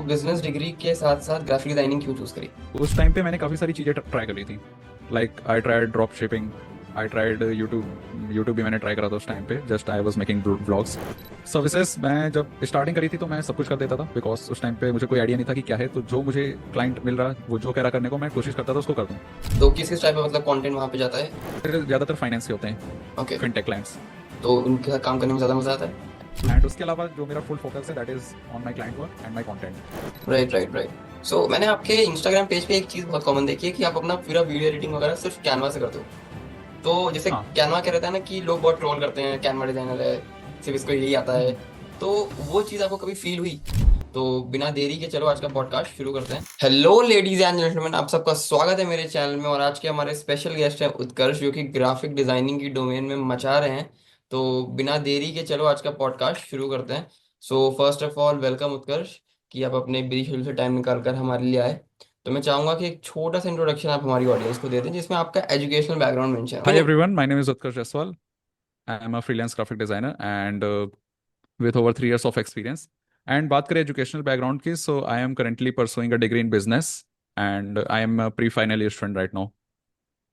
Business degree के साथ साथ ग्राफिक डिजाइनिंग क्यों चूज करी? उस टाइम पे मैंने काफ़ी सारी चीज़ें ट्राई करी थी। Like I tried drop shipping, I tried YouTube भी मैंने ट्राई करा था उस टाइम पे। Just I was making vlogs services. मैं जब स्टार्टिंग करी थी तो मैं सब कुछ कर देता था, बिकॉज उस टाइम पे मुझे कोई आइडिया नहीं था कि क्या है। तो जो मुझे क्लाइंट मिल रहा, वो जो कह रहा करने को, मैं कोशिश करता था उसको कर दूँ। तो किस टाइप का मतलब कंटेंट वहाँ पे जाता है? फिर ज़्यादातर फाइनेंस के होते हैं, ओके। Fintech clients. तो उनके साथ काम करने में ज़्यादा मज़ा आता है? एंड उसके अलावा जो मेरा फुल फोकस है that is on my client work and my content. Right right right. मैंने आपके इंस्टाग्राम पेज पे एक चीज़ बहुत कॉमन देखी है कि आप अपना पूरा वीडियो एडिटिंग वगैरह सिर्फ कैनवा से करते हो। तो जैसे हाँ। कैनवा क्या रहता है ना कि लोग बहुत ट्रोल करते हैं, कैनवा डिजाइनर है, सिर्फ इसको यही आता है। तो वो चीज़ आपको कभी फील हुई? तो बिना देरी के चलो आज का पॉडकास्ट शुरू करते हैं। हेलो लेडीज एंड जेंटलमैन, आप सबका स्वागत है मेरे चैनल में। और आज के हमारे स्पेशल गेस्ट हैं उत्कर्ष, जो कि ग्राफिक डिजाइनिंग की डोमेन में मचा रहे हैं। तो बिना देरी के चलो आज का पॉडकास्ट शुरू करते हैं। फर्स्ट ऑफ ऑल वेलकम उत्कर्ष, कि आप अपने बिजी शेड्यूल से टाइम निकाल कर हमारे लिए आए। तो मैं चाहूंगा कि एक छोटा सा इंट्रोडक्शन आप हमारी ऑडियंस को दे दें, जिसमें आपका एजुकेशनल बैकग्राउंड मेंशन Hi हो। everyone, my name is Utkarsh Jaswal. I am a freelance graphic designer and with over 3 years of experience. And बात करें एजुकेशनल बैकग्राउंड की, so I am currently pursuing a degree in business and I am a pre-final year student right now.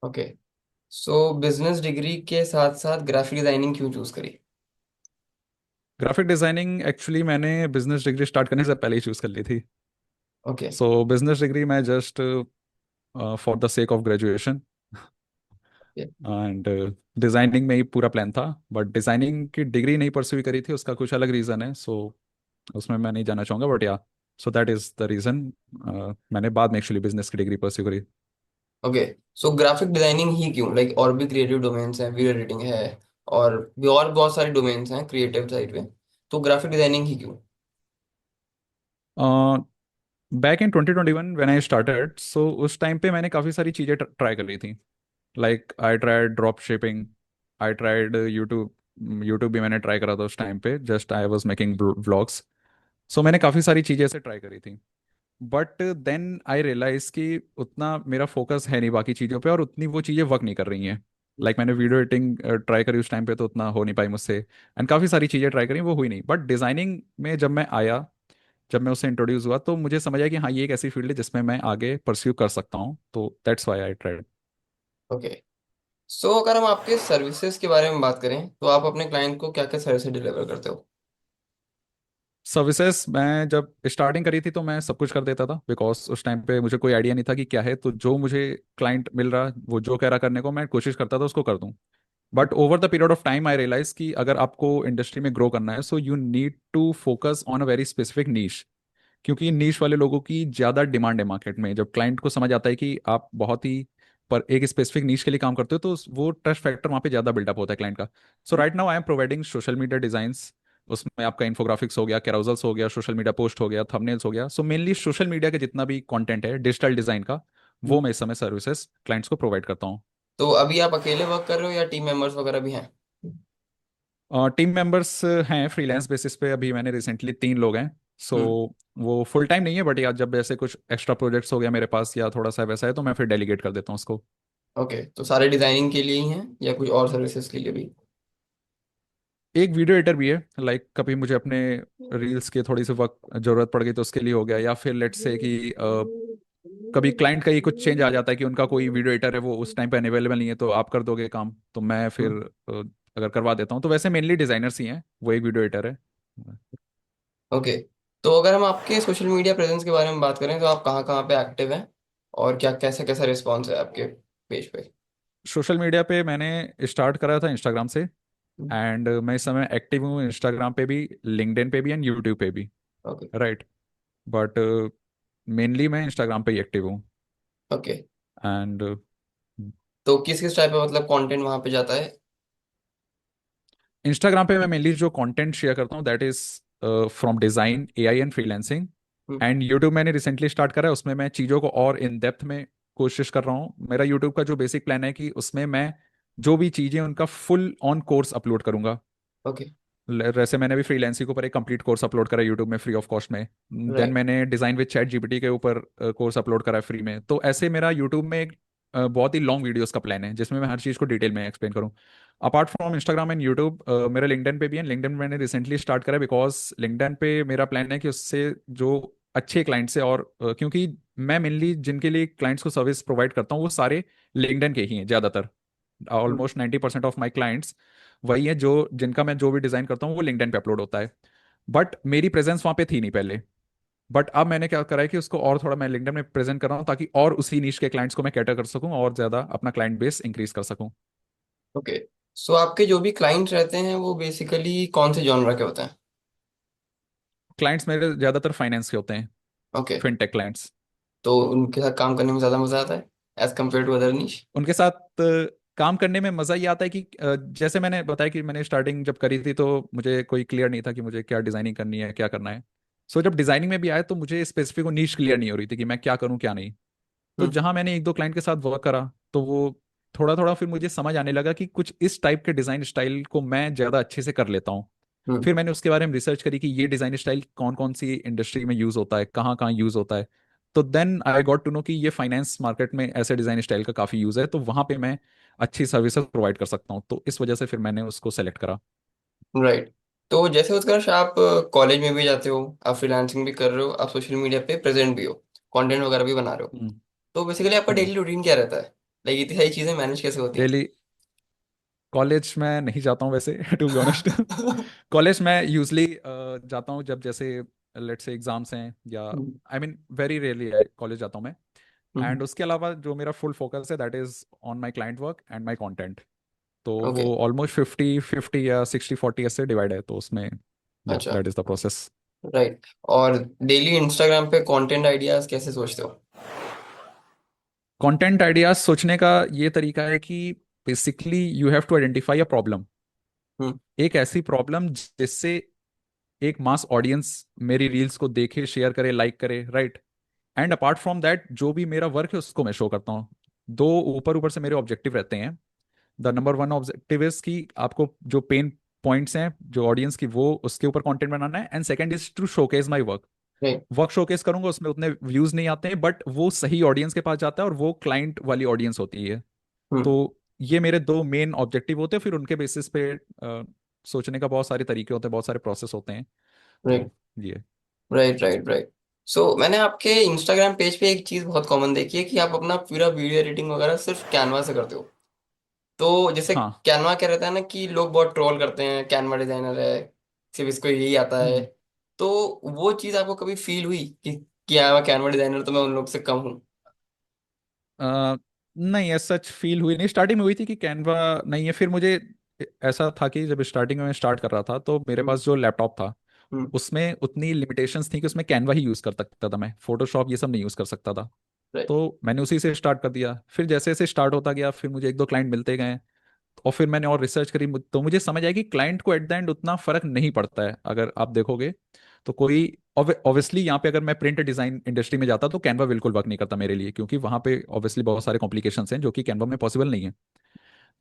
Okay. Business degree के साथ साथ graphic designing क्यों choose करी? Graphic designing actually मैंने business degree start करने से पहले ही चूज़ कर ली थी। ओके। सो बिजनेस डिग्री मैं just for the sake of graduation and designing में ही पूरा प्लान था, बट डिजाइनिंग की डिग्री नहीं परस्यू करी थी, उसका कुछ अलग रीज़न है। सो उसमें मैं नहीं जाना चाहूँगा, बट या so that is the reason. मैंने बाद में एक्चुअली बिजनेस की डिग्री परस्यू करी। ओके। ग्राफिक डिजाइनिंग ही क्यों? लाइक और भी क्रिएटिव डोमेन्स हैं, वीडियो एडिटिंग है, और भी और बहुत सारे डोमेन्स हैं क्रिएटिव साइड पे। तो ग्राफिक डिजाइनिंग ही क्यों? Back in 2021 when I started, so उस टाइम पे मैंने काफ़ी सारी चीज़ें ट्राई कर ली थी। Like I tried drop shipping, I tried YouTube भी मैंने ट्राई करा था उस टाइम पे। Just I was making vlogs. So मैंने काफ़ी सारी चीज़ें ऐसे ट्राई करी थी। बट देन आई रियलाइज कि उतना मेरा फोकस है नहीं बाकी चीज़ों पे, और उतनी वो चीज़ें वर्क नहीं कर रही हैं। लाइक मैंने वीडियो एडिटिंग ट्राई करी उस टाइम पे, तो उतना हो नहीं पाई मुझसे। एंड काफ़ी सारी चीज़ें ट्राई करी, वो हुई नहीं। बट डिज़ाइनिंग में जब मैं आया, जब मैं उससे इंट्रोड्यूस हुआ, तो मुझे समझ आया कि हाँ, ये एक ऐसी फील्ड है जिसमें मैं आगे परस्यू कर सकता हूँ। तो that's why I tried. Okay. अगर हम आपके सर्विसेज के बारे में बात करें तो आप अपने क्लाइंट को क्या क्या सर्विसेज डिलीवर करते हो? सर्विसेज मैं जब स्टार्टिंग करी थी तो मैं सब कुछ कर देता था, बिकॉज उस टाइम पे मुझे कोई आइडिया नहीं था कि क्या है। तो जो मुझे क्लाइंट मिल रहा, वो जो कह रहा करने को, मैं कोशिश करता था उसको कर दूं। But over the period of time I realise कि अगर आपको इंडस्ट्री में ग्रो करना है, so you need to focus on a very specific niche. क्योंकि नीश वाले लोगों की ज़्यादा डिमांड है मार्केट में। जब क्लाइंट को समझ आता है कि आप बहुत ही पर एक स्पेसिफिक नीश के लिए काम करते हो, तो वो ट्रस्ट फैक्टर वहाँ पे ज़्यादा बिल्डअप होता है क्लाइंट का। So right now I am providing social media designs. उसमें आपका इन्फोग्राफिक्स हो गया, कैरोजल्स हो गया, सोशल मीडिया पोस्ट हो गया, थंबनेल्स हो गया। सो मेनली सोशल मीडिया का जितना भी कंटेंट है डिजिटल डिजाइन का, वो मैं इस समय सर्विसेज क्लाइंट्स को प्रोवाइड करता हूँ। तो अभी आप अकेले वर्क कर रहे हो या टीम मेंबर्स वगैरह भी हैं? टीम मेंबर्स हैं फ्रीलांस बेसिस पे। अभी मैंने रिसेंटली 3 लोग हैं। सो हम्म। वो फुल टाइम नहीं है, बट या जब ऐसे कुछ एक्स्ट्रा प्रोजेक्ट्स हो गया मेरे पास या थोड़ा सा वैसा है, तो मैं फिर डेलीगेट कर देता हूँ उसको। ओके, तो सारे डिजाइनिंग के लिए ही हैं या कुछ और सर्विसेज के लिए भी? एक वीडियो एडिटर भी है। लाइक कभी मुझे अपने रील्स के थोड़ी सी वक्त जरूरत पड़ गई तो उसके लिए हो गया, या फिर लेट्स से कि कभी क्लाइंट का ही कुछ चेंज आ जाता है कि उनका कोई वीडियो एडिटर है, वो उस टाइम पे अवेलेबल नहीं है, तो आप कर दोगे काम, तो मैं फिर हम्म। अगर करवा देता हूँ। तो वैसे मेनली डिजाइनर्स ही हैं, वो एक वीडियो एडिटर है। ओके। अगर हम आपके सोशल मीडिया प्रेजेंस के बारे में बात करें तो आप कहाँ कहाँ पे एक्टिव हैं, और क्या कैसा कैसा रिस्पॉन्स है आपके पेज पे? सोशल मीडिया पे मैंने स्टार्ट करा था इंस्टाग्राम से। एंड मैं इस समय एक्टिव हूँ इंस्टाग्राम पे भी, लिंक्डइन पे भी एंड यूट्यूब पे भी। ओके। राइट। बट मेनली मैं इंस्टाग्राम पे ही एक्टिव हूँ। ओके। एंड तो किस किस टाइप का मतलब कंटेंट वहाँ पे जाता है? इंस्टाग्राम पे मैं मेनली जो कंटेंट शेयर करता हूँ that is from design, AI and freelancing. Hmm. And YouTube मैंने रिसेंटली स्टार्ट करा है, उसमें मैं चीज़ों को और इन डेप्थ में कोशिश कर रहा हूँ। मेरा यूट्यूब का जो बेसिक प्लान है कि उसमें मैं जो भी चीज़ें उनका फुल ऑन कोर्स अपलोड करूंगा। ओके। वैसे मैंने भी फ्रीलांसिंग के ऊपर एक कंप्लीट कोर्स अपलोड करा यूट्यूब में फ्री ऑफ कॉस्ट में। Then right. मैंने डिज़ाइन विद चैट जीपीटी के ऊपर कोर्स अपलोड करा है फ्री में। तो ऐसे मेरा यूट्यूब में एक बहुत ही लॉन्ग वीडियोस का प्लान है जिसमें मैं हर चीज़ को डिटेल में एक्सप्लेन करूँ। Apart from Instagram and YouTube, मेरा लिंक्डइन पे भी है। लिंक्डइन मैंने रिसेंटली स्टार्ट करा बिकॉज लिंक्डइन पे मेरा प्लान है कि उससे जो अच्छे क्लाइंट से, और क्योंकि मैं मेनली जिनके लिए क्लाइंट्स को सर्विस प्रोवाइड करता हूँ वो सारे लिंक्डइन के ही हैं ज़्यादातर। हम्म, ऑलमोस्ट 90% ऑफ माई क्लाइंट्स वही है जो जिनका मैं जो भी डिज़ाइन करता हूँ वो लिंक्डइन पे अपलोड होता है। बट मेरी प्रेजेंस वहाँ पे थी नहीं पहले। बट अब मैंने क्या करा है कि उसको और थोड़ा मैं लिंक्डइन में प्रेजेंट कर रहा हूँ, ताकि और उसी नीश के क्लाइंट्स को मैं कैटर कर सकूँ और ज़्यादा अपना क्लाइंट बेस इंक्रीज कर सकूँ। ओके। सो आपके जो भी क्लाइंट रहते हैं वो बेसिकली कौन से जॉनर के होते हैं? क्लाइंट्स मेरे ज़्यादातर फाइनेंस के होते हैं, ओके। Fintech clients. तो उनके साथ काम करने में ज़्यादा मज़ा आता है एज कम्पेयर टू अदर निश? उनके साथ काम करने में मज़ा ये आता है कि जैसे मैंने बताया कि मैंने स्टार्टिंग जब करी थी तो मुझे कोई क्लियर नहीं था कि मुझे क्या डिज़ाइनिंग करनी है, क्या करना है। सो जब डिज़ाइनिंग में भी आया तो मुझे स्पेसिफिक नीश क्लियर नहीं हो रही थी कि मैं क्या करूँ क्या नहीं। तो हम्म। जहाँ मैंने एक दो क्लाइंट के साथ वर्क करा तो वो थोड़ा थोड़ा फिर मुझे समझ आने लगा कि कुछ इस टाइप के डिज़ाइन स्टाइल को मैं ज़्यादा अच्छे से कर लेता हूँ। हम्म। फिर मैंने उसके बारे में रिसर्च करी कि ये डिज़ाइन स्टाइल कौन कौन सी इंडस्ट्री में यूज़ होता है, कहाँ कहाँ यूज़ होता है। तो then I got to know कि ये फाइनेंस मार्केट में ऐसे डिज़ाइन स्टाइल का काफ़ी यूज़ है, तो वहाँ पे मैं अच्छी सर्विसेज प्रोवाइड कर सकता हूँ, तो इस वजह से फिर मैंने उसको सेलेक्ट करा। राइट। तो जैसे उत्कर्ष, आप कॉलेज में भी जाते हो, आप फ्रीलांसिंग भी कर रहे हो, आप सोशल मीडिया पे प्रेजेंट भी हो, कंटेंट वगैरह भी बना रहे हो। हम्म। तो बेसिकली आपका हम्म। डेली रूटीन क्या रहता है? लाइक इतनी सारी चीज़ें मैनेज कैसे होती हैं? डेली कॉलेज में नहीं जाता हूँ वैसे टू बी ऑनेस्ट। कॉलेज में यूजली जाता हूँ जब जैसे लेट्स से एग्जाम्स हैं, या hmm. I mean very rarely college जाता हूँ मैं। हम्म। एंड उसके अलावा जो मेरा फुल फोकस है that is on my client work and my content. तो ओके। वो ऑलमोस्ट 50-50 या 60-40 ऐसे डिवाइड है, तो उसमें या अच्छा। That is the process. Right. और डेली इंस्टाग्राम पे कंटेंट आइडियाज कैसे सोचते हो? कंटेंट आइडियाज सोचने का ये तरीका है कि basically you have to identify a problem, hmm. एक ऐसी प्रॉब्लम जिससे एक मास ऑडियंस मेरी रील्स को देखे, शेयर करे, लाइक करे, right. And apart from that जो भी मेरा वर्क है उसको मैं शो करता हूँ। दो ऊपर ऊपर से मेरे ऑब्जेक्टिव रहते हैं। The number one objective is कि आपको जो पेन पॉइंट्स हैं जो ऑडियंस की, वो उसके ऊपर कंटेंट बनाना है। And second is to showcase my work. Right. Work showcase करूंगा, उसमें उतने व्यूज नहीं आते हैं बट वो सही ऑडियंस के पास जाता है और वो क्लाइंट वाली ऑडियंस होती है। हम्म। तो ये मेरे दो मेन ऑब्जेक्टिव होते हैं, फिर उनके बेसिस पे सोचने का बहुत सारे तरीके होते हैं, बहुत सारे प्रोसेस होते हैं। राइट। तो ये राइट। राइट। राइट। सो मैंने आपके इंस्टाग्राम पेज पे एक चीज़ बहुत कॉमन देखी है कि आप अपना पूरा वीडियो एडिटिंग वगैरह सिर्फ कैनवा से करते हो। तो जैसे हाँ। कैनवा क्या रहता है ना कि लोग बहुत ट्रोल करते हैं, कैनवा डिजाइनर है, सिर्फ इसको यही आता है। हम्म। तो वो चीज़ आपको कभी फील हुई कि क्या मैं कैनवा डिजाइनर तो मैं उन लोग से कम हूँ? नहीं, ऐसा सच फील हुई नहीं। स्टार्टिंग में हुई थी कि कैनवा नहीं है, फिर मुझे ऐसा था कि जब स्टार्टिंग में मैं स्टार्ट कर रहा था तो मेरे हम्म। पास जो लैपटॉप था हम्म। उसमें उतनी लिमिटेशंस थी कि उसमें कैनवा ही यूज़ कर सकता था, मैं फोटोशॉप ये सब नहीं यूज़ कर सकता था। राइट। तो मैंने उसी से स्टार्ट कर दिया। फिर जैसे जैसे स्टार्ट होता गया फिर मुझे एक दो क्लाइंट मिलते गए, और फिर मैंने और रिसर्च करी तो मुझे समझ आया कि क्लाइंट को एट द एंड उतना फर्क नहीं पड़ता है। अगर आप देखोगे तो कोई ऑब्वियसली यहाँ पे अगर मैं प्रिंट डिजाइन इंडस्ट्री में जाता तो कैनवा बिल्कुल वर्क नहीं करता मेरे लिए, क्योंकि वहाँ पे ऑब्वियसली बहुत सारे कॉम्प्लिकेशंस हैं जो कि कैनवा में पॉसिबल नहीं है।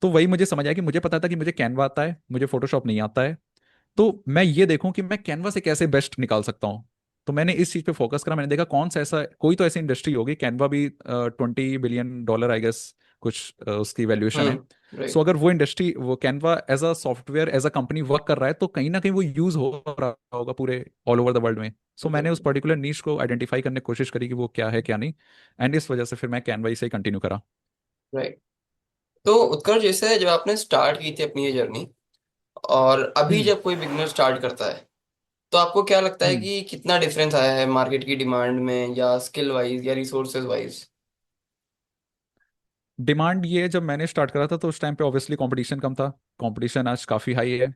तो वही मुझे समझ आया कि मुझे पता था कि मुझे कैनवा आता है, मुझे फोटोशॉप नहीं आता है। तो मैं ये देखूं कि मैं कैनवा से कैसे बेस्ट निकाल सकता हूँ। तो मैंने इस चीज पे फोकस करा। मैंने देखा कौन सा ऐसा कोई तो ऐसी इंडस्ट्री होगी, कैनवा भी $20 बिलियन आई गेस कुछ उसकी वैल्यूएशन है। हम्म। So right. अगर वो इंडस्ट्री, वो Canva as a software as a company work कर रहा है तो कहीं ना कहीं वो यूज हो रहा होगा पूरे ऑल ओवर द वर्ल्ड में। सो मैंने उस एग्जैक्टली। पर्टिकुलर नीश को आइडेंटिफाई करने की कोशिश करी कि वो क्या है क्या नहीं। एंड इस वजह से फिर मैं कैनवा ही से कंटिन्यू करा। राइट। तो उत्कर्ष, जैसे जब आपने स्टार्ट की थी अपनी ये जर्नी, और अभी हम्म। जब कोई बिगनर स्टार्ट करता है, तो आपको क्या लगता है हम्म। कि कितना डिफरेंस आया है मार्केट की डिमांड में, या स्किल वाइज, या रिसोर्सेज वाइज? डिमांड ये, जब मैंने स्टार्ट करा था तो उस टाइम पे ऑब्वियसली कंपटीशन कम था। कंपटीशन आज काफ़ी हाई है।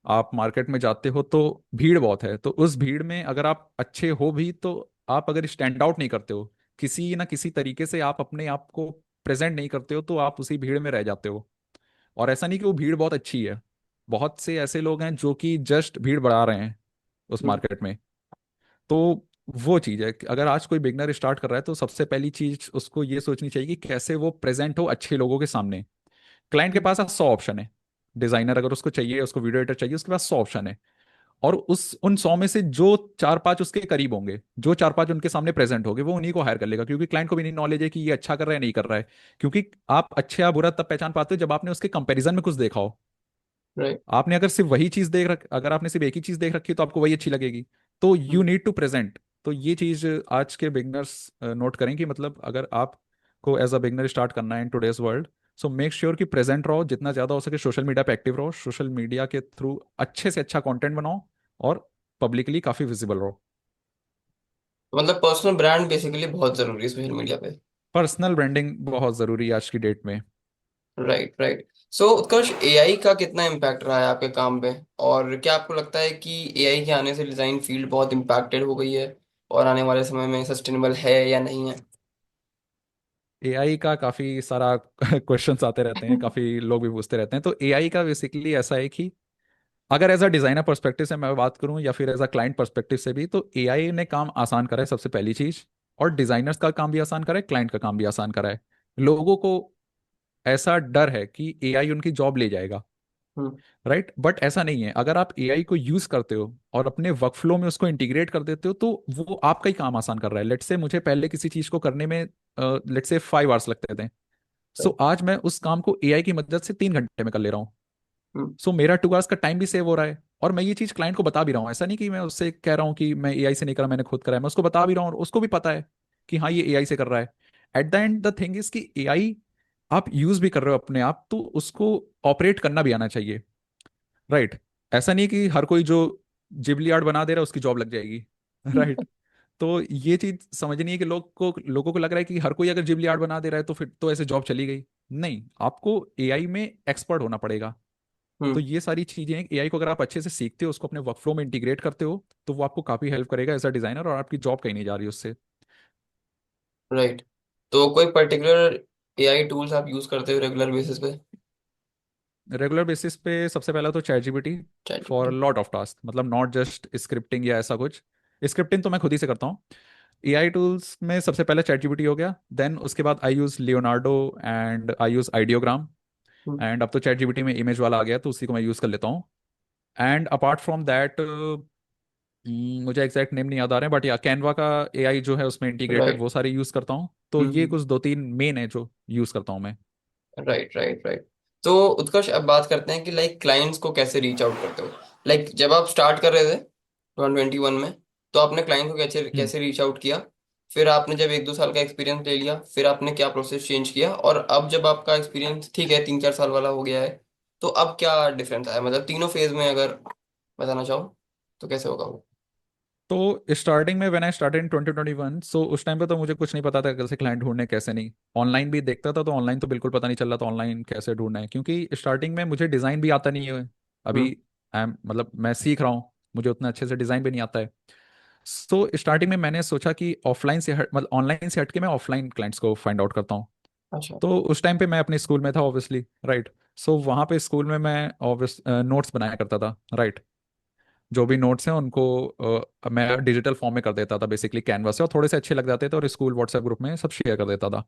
आप मार्केट में जाते हो तो भीड़ बहुत है, तो उस भीड़ में अगर आप अच्छे हो भी तो आप अगर स्टैंड आउट नहीं करते हो किसी ना किसी तरीके से, आप अपने आप को प्रेजेंट नहीं करते हो, तो आप उसी भीड़ में रह जाते हो। और ऐसा नहीं कि वो भीड़ बहुत अच्छी है, बहुत से ऐसे लोग हैं जो कि जस्ट भीड़ बढ़ा रहे हैं उस हम्म। मार्केट में। तो वो चीज़ है कि अगर आज कोई बिगनर स्टार्ट कर रहा है तो सबसे पहली चीज उसको ये सोचनी चाहिए कि कैसे वो प्रेजेंट हो अच्छे लोगों के सामने। क्लाइंट के पास आज 100 ऑप्शन है। डिजाइनर अगर उसको चाहिए, उसको वीडियो एडिटर चाहिए, उसके पास 100 ऑप्शन है। और उस उन 100 में से जो चार पांच उसके करीब होंगे, जो चार पांच उनके सामने प्रेजेंट होंगे, वो उन्हीं को हायर कर लेगा, क्योंकि क्लाइंट को भी नहीं नॉलेज है कि ये अच्छा कर रहा है नहीं कर रहा है। क्योंकि आप अच्छा या बुरा तब पहचान पाते हो जब आपने उसके कंपैरिजन में कुछ देखा हो। राइट। आपने अगर सिर्फ वही चीज अगर आपने सिर्फ एक ही चीज देख रखी है तो आपको वही अच्छी लगेगी। तो यू नीड टू प्रेजेंट। तो ये चीज़ आज के बिगनर्स नोट करें कि मतलब अगर आपको एज अ बिगनर स्टार्ट करना है in today's world, so make sure कि प्रेजेंट रहो, जितना ज़्यादा हो सके सोशल मीडिया पे एक्टिव रहो, सोशल मीडिया के थ्रू अच्छे से अच्छा कंटेंट बनाओ और पब्लिकली काफ़ी विजिबल रहो। मतलब पर्सनल ब्रांड बेसिकली बहुत जरूरी है सोशल मीडिया पे। पर्सनल ब्रांडिंग बहुत ज़रूरी है आज की डेट में। Right right. So Utkarsh, AI का कितना इम्पैक्ट रहा है आपके काम पे? और क्या आपको लगता है कि एआई के आने से डिजाइन फील्ड बहुत इम्पैक्टेड हो गई है और आने वाले समय में सस्टेनेबल है या नहीं है? एआई का काफ़ी सारा क्वेश्चंस आते रहते हैं, काफ़ी लोग भी पूछते रहते हैं। तो एआई का बेसिकली ऐसा है कि अगर एज अ डिज़ाइनर पर्सपेक्टिव से मैं बात करूं या फिर एज अ क्लाइंट पर्सपेक्टिव से भी, तो एआई ने काम आसान करा है सबसे पहली चीज़। और डिज़ाइनर्स का काम भी आसान करा है, क्लाइंट का काम भी आसान करा है। लोगों को ऐसा डर है कि एआई उनकी जॉब ले जाएगा, हम्म। राइट? बट ऐसा नहीं है। अगर आप एआई को यूज़ करते हो और अपने वर्कफ्लो में उसको इंटीग्रेट कर देते हो, तो वो आपका ही काम आसान कर रहा है। लेट्स से मुझे पहले किसी चीज़ को करने में लेट्स से 5 आवर्स लगते थे, सो आज मैं उस काम को एआई की मदद से 3 घंटे में कर ले रहा हूँ। हम्म। सो मेरा 2 आवर्स का टाइम भी सेव हो रहा है। और मैं ये चीज़ क्लाइंट को बता भी रहा हूँ, ऐसा नहीं कि मैं उससे कह रहा हूँ कि मैं एआई से नहीं करा, मैंने खुद करा है। मैं उसको बता भी रहा हूँ और उसको भी पता है कि हाँ ये एआई से कर रहा है। At the end the thing is कि एआई आप यूज भी कर रहे हो अपने आप, तो उसको ऑपरेट करना भी आना चाहिए, राइट? ऐसा नहीं कि हर कोई जो जिबली आर्ट बना दे रहा है उसकी जॉब लग जाएगी, राइट? तो ये चीज समझनी है कि लोगों को लग रहा है कि हर कोई अगर जिबली आर्ट बना दे रहा है तो फिर तो ऐसे जॉब चली गई। नहीं, आपको एआई में एक्सपर्ट होना पड़ेगा। तो हम्म। ये सारी चीजें हैं, एआई को अगर आप अच्छे से सीखते हो, उसको अपने वर्कफ्लो में इंटीग्रेट करते हो, तो वो आपको काफी हेल्प करेगा एज अ डिजाइनर, और आपकी जॉब कहीं नहीं जा रही उससे। राइट। तो कोई पर्टिकुलर एआई टूल्स आप यूज करते हो रेगुलर बेसिस पे? रेगुलर बेसिस पे सबसे पहला तो chat GPT chat for GPT. Lot of task, मतलब नॉट जस्ट स्क्रिप्टिंग या ऐसा कुछ। स्क्रिप्टिंग तो मैं खुद ही से करता हूँ। एआई टूल्स में सबसे पहले चैट जीपीटी हो गया, देन उसके बाद I use Leonardo and I use Ideogram. Hmm. And अब तो चैट जीपीटी में इमेज वाला आ गया, तो उसी को मैं यूज कर लेता हूँ। एंड अपार्ट फ्रॉम दैट मुझे एग्जैक्ट नेम नहीं याद आ रहे हैं, बट या कैनवा का एआई जो है उसमें इंटीग्रेटेड, राइट। वो सारे यूज करता हूँ। तो ये हम्म। कुछ 2-3 मेन है जो यूज करता हूँ मैं। Right right right. तो उत्कर्ष, अब बात करते हैं कि लाइक क्लाइंट्स को कैसे रीच आउट करते हो। लाइक जब आप स्टार्ट कर रहे थे 2021 में, तो आपने क्लाइंट को कैसे हम्म कैसे रीच आउट किया? फिर आपने जब 1-2 साल का एक्सपीरियंस ले लिया, फिर आपने क्या प्रोसेस चेंज किया? और अब जब आपका एक्सपीरियंस ठीक है 3-4 साल वाला हो गया है, तो अब क्या डिफरेंस आया? मतलब तीनों फेज में अगर बताना चाहो तो कैसे होगा वो? तो स्टार्टिंग में व्हेन आई स्टार्टेड इन 2021, सो उस टाइम पे तो मुझे कुछ नहीं पता था कैसे क्लाइंट ढूंढने कैसे नहीं। ऑनलाइन भी देखता था तो ऑनलाइन तो बिल्कुल पता नहीं चल रहा था ऑनलाइन कैसे ढूंढना है, क्योंकि स्टार्टिंग में मुझे डिज़ाइन भी आता नहीं है अभी। हम्म। आई एम मतलब मैं सीख रहा हूँ, मुझे उतना अच्छे से डिज़ाइन भी नहीं आता है। सो स्टार्टिंग में मैंने सोचा कि ऑफलाइन से हट मतलब ऑनलाइन से हट के मैं ऑफलाइन क्लाइंट्स को फाइंड आउट करता हूँ। अच्छा। तो उस टाइम पे मैं अपने स्कूल में था ऑब्वियसली, राइट? सो वहाँ पे स्कूल में मैं ऑब्वियस नोट्स बनाया करता था, राइट? जो भी नोट्स हैं उनको मैं डिजिटल फॉर्म में कर देता था बेसिकली कैनवा से, और थोड़े से अच्छे लग जाते थे और स्कूल व्हाट्सएप ग्रुप में सब शेयर कर देता था।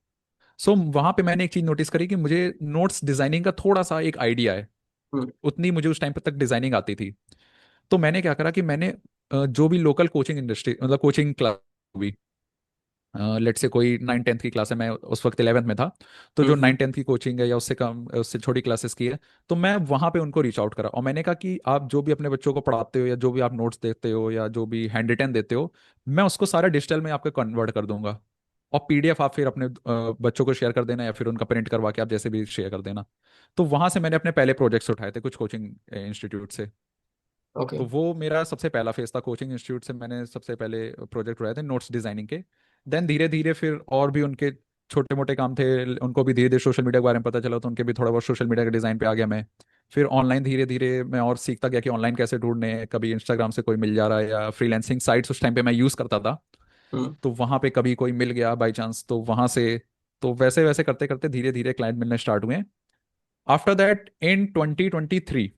सो वहाँ पे मैंने एक चीज़ नोटिस करी कि मुझे नोट्स डिजाइनिंग का थोड़ा सा एक आइडिया है। हम्म। उतनी मुझे उस टाइम पे तक डिजाइनिंग आती थी। तो मैंने क्या करा कि मैंने जो भी लोकल कोचिंग इंडस्ट्री मतलब कोचिंग क्लास हुई, लेट से कोई 9-10th की क्लास है, मैं उस वक्त 11th में था, तो जो हम्म। 9-10th की कोचिंग है या उससे कम उससे छोटी क्लासेस की है, तो मैं वहाँ पे उनको रीच आउट करा और मैंने कहा कि आप जो भी अपने बच्चों को पढ़ाते हो या जो भी आप नोट्स देते हो या जो भी हैंड रिटन देते हो, मैं उसको सारा डिजिटल में आपका कन्वर्ट कर दूंगा। और पीडीएफ आप फिर अपने बच्चों को शेयर कर देना या फिर उनका प्रिंट करवा के आप जैसे भी शेयर कर देना। तो वहाँ से मैंने अपने पहले प्रोजेक्ट्स उठाए थे कुछ कोचिंग इंस्टीट्यूट से। ओके। तो वो मेरा सबसे पहला फेज था, कोचिंग इंस्टीट्यूट से मैंने सबसे पहले प्रोजेक्ट उठाए थे नोट्स डिजाइनिंग के। देन धीरे धीरे फिर और भी उनके छोटे मोटे काम थे, उनको भी धीरे धीरे सोशल मीडिया के बारे में पता चला, तो उनके भी थोड़ा बहुत सोशल मीडिया के डिज़ाइन पे आ गया मैं। फिर ऑनलाइन धीरे धीरे मैं और सीखता गया कि ऑनलाइन कैसे ढूंढने हैं, कभी इंस्टाग्राम से कोई मिल जा रहा है या फ्रीलांसिंग साइट्स उस टाइम पे मैं यूज़ करता था, हम्म। तो वहाँ पे कभी कोई मिल गया बाई चांस, तो वहाँ से तो वैसे वैसे करते करते धीरे धीरे क्लाइंट मिलने स्टार्ट हुए। आफ्टर दैट इन 2023,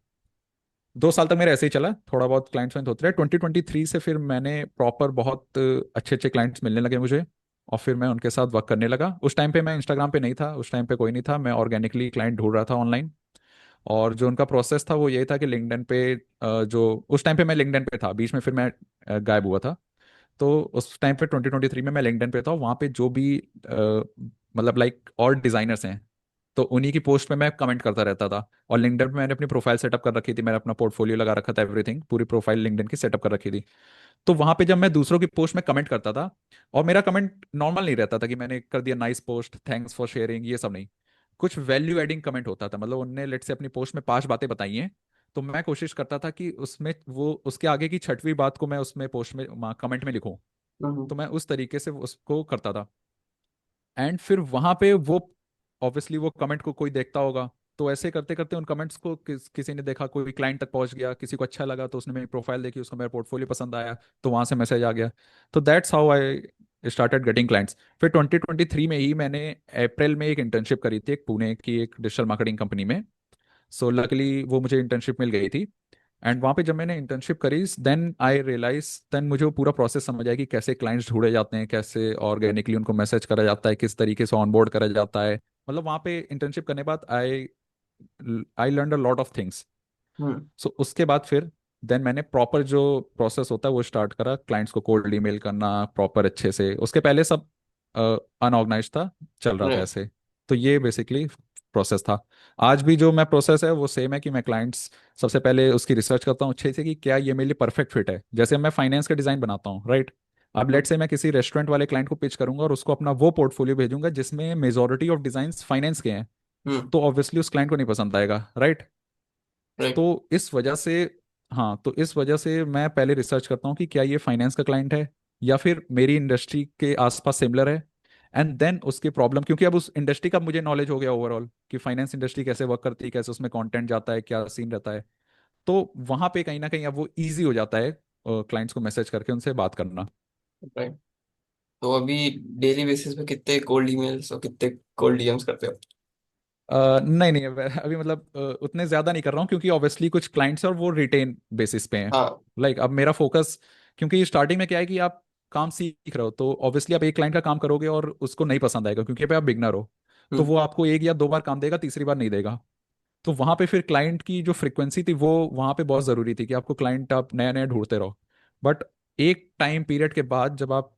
2 साल तक मेरा ऐसे ही चला, थोड़ा बहुत क्लाइंट्स में होते रहे। 2023 से फिर मैंने प्रॉपर बहुत अच्छे अच्छे क्लाइंट्स मिलने लगे मुझे, और फिर मैं उनके साथ वर्क करने लगा। उस टाइम पे मैं इंस्टाग्राम पे नहीं था, उस टाइम पे कोई नहीं था, मैं ऑर्गेनिकली क्लाइंट ढूंढ रहा था ऑनलाइन। और जो उनका प्रोसेस था वो ये था कि लिंक्डइन पे जो उस टाइम पे मैं लिंक्डइन पे था, बीच में फिर मैं गायब हुआ था। तो उस टाइम पे 2023 में मैं लिंक्डइन पे था, वहाँ पे जो भी मतलब लाइक और डिज़ाइनर्स हैं, तो उन्हीं की पोस्ट पे मैं कमेंट करता रहता था। और लिंक्डइन पे मैंने अपनी प्रोफाइल सेटअप कर रखी थी, मैंने अपना पोर्टफोलियो लगा रखा था, एवरीथिंग, पूरी प्रोफाइल लिंक्डइन की सेटअप कर रखी थी। तो वहां पे जब मैं दूसरों की पोस्ट में कमेंट करता था, और मेरा कमेंट नॉर्मल नहीं रहता था कि मैंने कर दिया nice post, thanks for sharing, ये सब नहीं। कुछ वैल्यू एडिंग कमेंट होता था, मतलब उनने लेट से अपनी पोस्ट में 5 बातें बताई हैं, तो मैं कोशिश करता था कि उसमें वो उसके आगे की छठवीं बात को मैं उसमें पोस्ट में कमेंट में लिखूं। हम्म। तो मैं उस तरीके से उसको करता था। एंड फिर वहां पे वो ऑब्वियसली वो कमेंट को कोई देखता होगा, तो ऐसे करते करते उन कमेंट्स को किसी ने देखा, कोई क्लाइंट तक पहुंच गया, किसी को अच्छा लगा तो उसने मेरी प्रोफाइल देखी, उसको मेरा पोर्टफोलियो पसंद आया, तो वहां से मैसेज आ गया। तो that's how I started getting clients. फिर 2023 में ही मैंने अप्रैल में एक इंटर्नशिप करी थी, एक पुणे की एक डिजिटल मार्केटिंग कंपनी में। सो लकली वो मुझे इंटर्नशिप मिल गई थी। एंड वहाँ पे जब मैंने इंटर्नशिप करी, देन आई रियलाइज, देन मुझे वो पूरा प्रोसेस समझ आया कि कैसे क्लाइंट्स ढूंढे जाते हैं, कैसे ऑर्गेनिकली उनको मैसेज करा जाता है, किस तरीके से ऑनबोर्ड करा जाता है। मतलब वहाँ पे इंटर्नशिप करने के बाद I I learn a lot of things. Hmm. So उसके बाद फिर देन मैंने प्रॉपर जो प्रोसेस होता है वो स्टार्ट करा, क्लाइंट्स को कोल्ड ईमेल करना प्रॉपर अच्छे से। उसके पहले सब अनऑर्गेनाइज था, चल रहा था राइट। ऐसे। तो ये बेसिकली प्रोसेस था। आज भी जो मैं प्रोसेस है वो सेम है, कि मैं क्लाइंट्स सबसे पहले उसकी रिसर्च करता हूँ अच्छे से कि क्या ये मेरे लिए परफेक्ट फिट है। जैसे मैं फाइनेंस का डिज़ाइन बनाता हूँ, राइट। अब लेट हम्म। से मैं किसी रेस्टोरेंट वाले क्लाइंट को पिच करूंगा और उसको अपना वो पोर्टफोलियो भेजूंगा जिसमें मेजोरिटी ऑफ डिजाइन्स फाइनेंस के हैं, हम्म। तो ऑब्वियसली उस क्लाइंट को नहीं पसंद आएगा, राइट। राइट। तो इस वजह से, हाँ, तो इस वजह से मैं पहले रिसर्च करता हूँ कि क्या ये फाइनेंस का क्लाइंट है या फिर मेरी इंडस्ट्री के आसपास सिमिलर है। एंड देन उसकी प्रॉब्लम, क्योंकि अब उस इंडस्ट्री का मुझे नॉलेज हो गया ओवरऑल कि फाइनेंस इंडस्ट्री कैसे वर्क करती है, कैसे उसमें कंटेंट जाता है, क्या सीन रहता है। तो वहां पे कहीं ना कहीं अब वो ईजी हो जाता है क्लाइंट्स को मैसेज करके उनसे बात करना। राइट। तो अभी डेली बेसिस पे कितने कोल्ड ईमेल्स और कितने कोल्ड डीएम्स करते हो? नहीं नहीं, अभी मतलब उतने ज्यादा नहीं कर रहा हूँ, क्योंकि ऑब्वियसली कुछ क्लाइंट्स हैं और वो रिटेन बेसिस पे हैं। हाँ। लाइक अब मेरा फोकस, क्योंकि स्टार्टिंग में क्या है कि आप काम सीख रहे हो, तो ऑब्वियसली आप एक क्लाइंट का काम करोगे और उसको नहीं पसंद आएगा, क्योंकि पे आप बिगनर हो। तो हम्म। वो आपको 1 या 2 बार काम देगा, तीसरी बार नहीं देगा। तो वहां पे फिर क्लाइंट की जो फ्रिक्वेंसी थी वो वहां पे बहुत जरूरी थी, कि आपको क्लाइंट आप नया नया ढूंढते रहो। बट एक टाइम पीरियड के बाद जब आप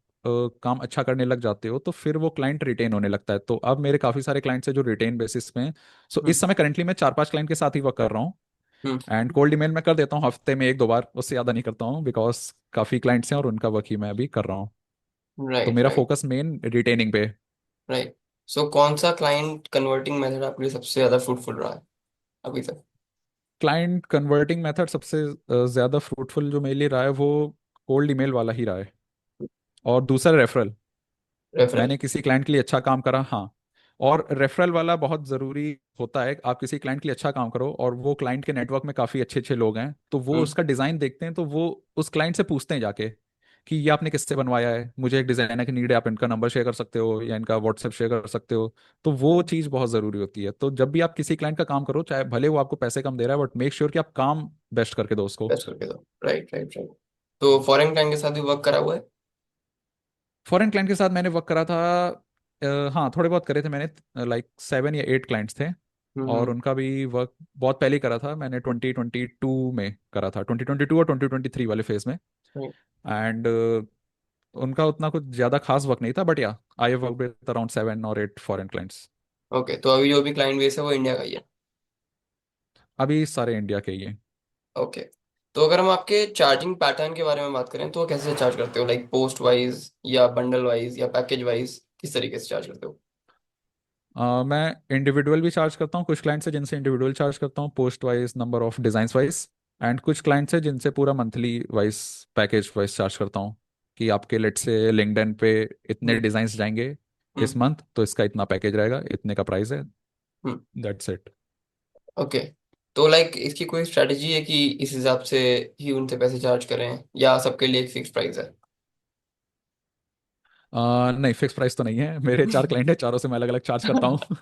काम अच्छा करने लग जाते हो, तो फिर वो क्लाइंट रिटेन होने लगता है। तो अब मेरे काफी सारे क्लाइंट्स हैं जो रिटेन बेसिस पे हैं। सो हम्म। इस समय करंटली मैं 4-5 क्लाइंट के साथ ही वर्क कर रहा हूँ। हम्म। एंड कोल्ड ईमेल मैं कर देता हूँ हफ्ते में 1-2 बार, उससे ज्यादा नहीं करता हूँ, बिकॉज काफी क्लाइंट्स हैं और उनका वर्क ही मैं अभी कर रहा हूँ। तो राइट। मेरा राइट। फोकस मेन रिटेनिंग पे। राइट। सो कौन सा क्लाइंट कन्वर्टिंग मेथड आपके लिए सबसे ज्यादा फ्रूटफुल रहा है अभी तक? क्लाइंट कन्वर्टिंग मेथड सबसे ज्यादा फ्रूटफुल जो मेरे लिए रहा है वो कोल्ड ईमेल वाला ही रहा है। और दूसरा रेफरल। रेफरल। मैंने किसी क्लाइंट के लिए अच्छा काम करा, हाँ। और रेफरल वाला बहुत ज़रूरी होता है। आप किसी क्लाइंट के लिए अच्छा काम करो और वो क्लाइंट के नेटवर्क में काफ़ी अच्छे अच्छे लोग हैं, तो वो हम्म। उसका डिज़ाइन देखते हैं, तो वो उस क्लाइंट से पूछते हैं जाके कि ये आपने किससे बनवाया है, मुझे एक डिज़ाइनर की नीड है, आप इनका नंबर शेयर कर सकते हो या इनका व्हाट्सएप शेयर कर सकते हो। तो वो चीज़ बहुत ज़रूरी होती है। तो जब भी आप किसी क्लाइंट का काम करो, चाहे भले वो आपको पैसे कम दे रहा है, बट मेक श्योर कि आप काम बेस्ट करके दो उसको। बेस्ट करके दो। राइट। राइट। राइट। तो फॉरेन क्लाइंट के साथ भी वर्क करा हुआ है? फॉरेन क्लाइंट के साथ मैंने वर्क करा था, हाँ, थोड़े बहुत करे थे मैंने, लाइक 7 या 8 क्लाइंट्स थे। और हम्म। उनका भी वर्क बहुत पहले ही करा था मैंने, 2022 में करा था, 2022 और 2023 वाले फेज में। राइट। एंड उनका उतना कुछ ज़्यादा खास वर्क नहीं था, बट या आई वर्क विद अराउंड 7 और 8 फॉरेन क्लाइंट्स। ओके, तो अभी जो भी क्लाइंट बेस है वो इंडिया का ही है? अभी सारे इंडिया के ही हैं। ओके। तो अगर हम आपके चार्जिंग पैटर्न के बारे में बात करें तो कैसे चार्ज करते हो, लाइक पोस्ट वाइज या बंडल वाइज या पैकेज वाइज, किस तरीके से चार्ज करते हो? मैं इंडिविजुअल भी चार्ज करता हूँ, कुछ क्लाइंट्स है जिनसे इंडिविजुअल चार्ज करता हूँ, post wise, number of designs wise. And कुछ क्लाइंट्स है जिनसे पूरा monthly wise, package wise charge करता हूँ, कि आपके लेट से लिंक्डइन पे इतने हम्म। डिजाइंस जाएंगे इस हम्म। मंथ, तो इसका इतना पैकेज रहेगा, इतने का प्राइस है। हम्म। That's it. ओके। तो लाइक इसकी कोई स्ट्रेटजी है कि इस हिसाब से ही उनसे पैसे चार्ज करें, या सबके लिए एक फिक्स प्राइस है? नहीं, फिक्स प्राइस तो नहीं है। मेरे 4 क्लाइंट है, चारों से मैं अलग अलग चार्ज करता हूँ।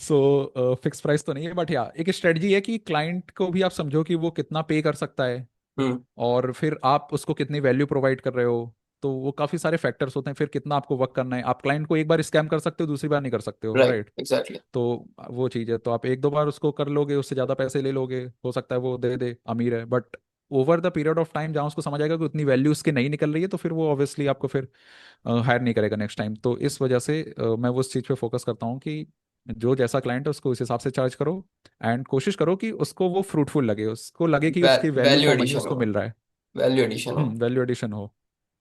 सो फिक्स प्राइस तो नहीं है, बट या एक स्ट्रेटजी है कि क्लाइंट को भी आप समझो कि वो कितना पे कर सकता है, हम्म। और फिर आप उसको कितनी वैल्यू प्रोवाइड कर रहे हो। तो वो काफी सारे फैक्टर्स होते हैं, फिर कितना आपको वर्क करना है। आप क्लाइंट को एक बार स्कैम कर सकते हो, दूसरी बार नहीं कर सकते हो, राइट। राइट। एग्जैक्टली। तो वो चीज़ है, तो आप 1-2 बार उसको कर लोगे, उससे ज़्यादा पैसे ले लोगे, हो सकता है वो दे दे, अमीर है, but over the period of time जहाँ उसको समझ आएगा कि उतनी वैल्यू उसकी नहीं निकल रही है, तो फिर वो ऑब्वियसली आपको फिर हायर नहीं करेगा नेक्स्ट टाइम। तो इस वजह से मैं वो उस चीज़ पे फोकस करता हूँ कि जो जैसा क्लाइंट है उसको उस हिसाब से चार्ज करो। एंड कोशिश करो कि उसको वो फ्रूटफुल लगे, उसको लगे कि उसकी value value for money addition उसको हो। मिल रहा है। वैल्यू एडिशन हो। वैल्यू एडिशन हो।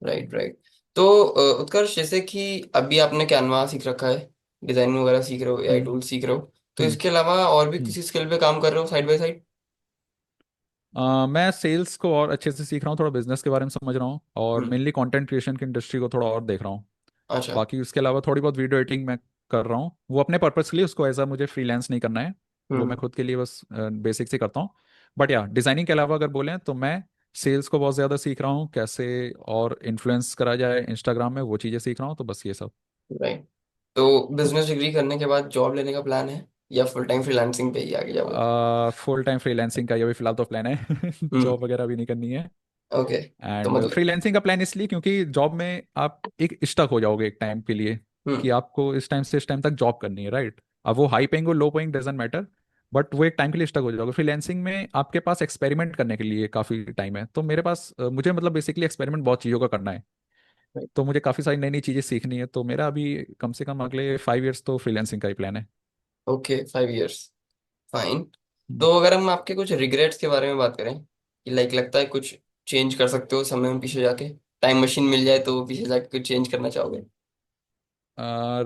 Right right. तो उत्कर्ष, जैसे कि अभी आपने कैनवा सीख रखा है, डिजाइनिंग वगैरह सीख रहे हो, एआई हम्म टूल सीख रहे हो, तो हम्म इसके अलावा और भी हम्म किसी स्किल पे काम कर रहे हो साइड बाय साइड? मैं सेल्स को और अच्छे से सीख रहा हूँ, थोड़ा बिजनेस के बारे में समझ रहा हूँ, और हम्म। मेनली कंटेंट क्रिएशन की इंडस्ट्री को थोड़ा और देख रहा हूँ। अच्छा। बाकी उसके अलावा थोड़ी बहुत वीडियो एडिटिंग मैं कर रहा हूँ, वो अपने पर्पस के लिए, उसको एज अ मुझे फ्रीलांस नहीं करना है। वो मैं हम्म। खुद के लिए बस बेसिक से करता हूँ। बट या डिज़ाइनिंग के अलावा अगर बोलें तो मैं सेल्स को बहुत ज़्यादा सीख रहा हूँ, कैसे और इन्फ्लुएंस करा जाए इंस्टाग्राम में, वो चीज़ें सीख रहा हूँ, तो बस ये सब। राइट। तो बिजनेस डिग्री करने के बाद जॉब लेने का प्लान है, या फुल टाइम फ्रीलांसिंग पे ही आगे जाओगे? फुल टाइम फ्रीलांसिंग का ये भी फिलहाल तो प्लान है। हम्म। जॉब वगैरह भी नहीं करनी है। ओके। तो एंड मतलब। फ्रीलैंसिंग का प्लान इसलिए क्योंकि जॉब में आप एक स्टक हो जाओगे एक टाइम के लिए, कि हम्म। आपको इस टाइम से इस टाइम तक जॉब करनी है, राइट। अब वो हाई पेइंग और low paying doesn't matter, but वो एक टाइम के लिए स्टक हो जाओगे। फ्रीलैंसिंग में आपके पास एक्सपेरिमेंट करने के लिए काफ़ी टाइम है, तो मेरे पास मुझे मतलब बेसिकली एक्सपेरिमेंट बहुत चीज़ों का करना है। तो मुझे काफ़ी सारी नई नई चीज़ें सीखनी है, तो मेरा अभी कम से कम अगले 5 इयर्स तो फ्रीलैंसिंग का ही प्लान है। Okay, 5 years. फाइन। हम्म। तो अगर हम आपके कुछ रिग्रेट्स के बारे में बात करें, कि लाइक लगता है कुछ चेंज कर सकते हो समय में पीछे जाके, टाइम मशीन मिल जाए तो पीछे जाके कुछ चेंज करना चाहोगे?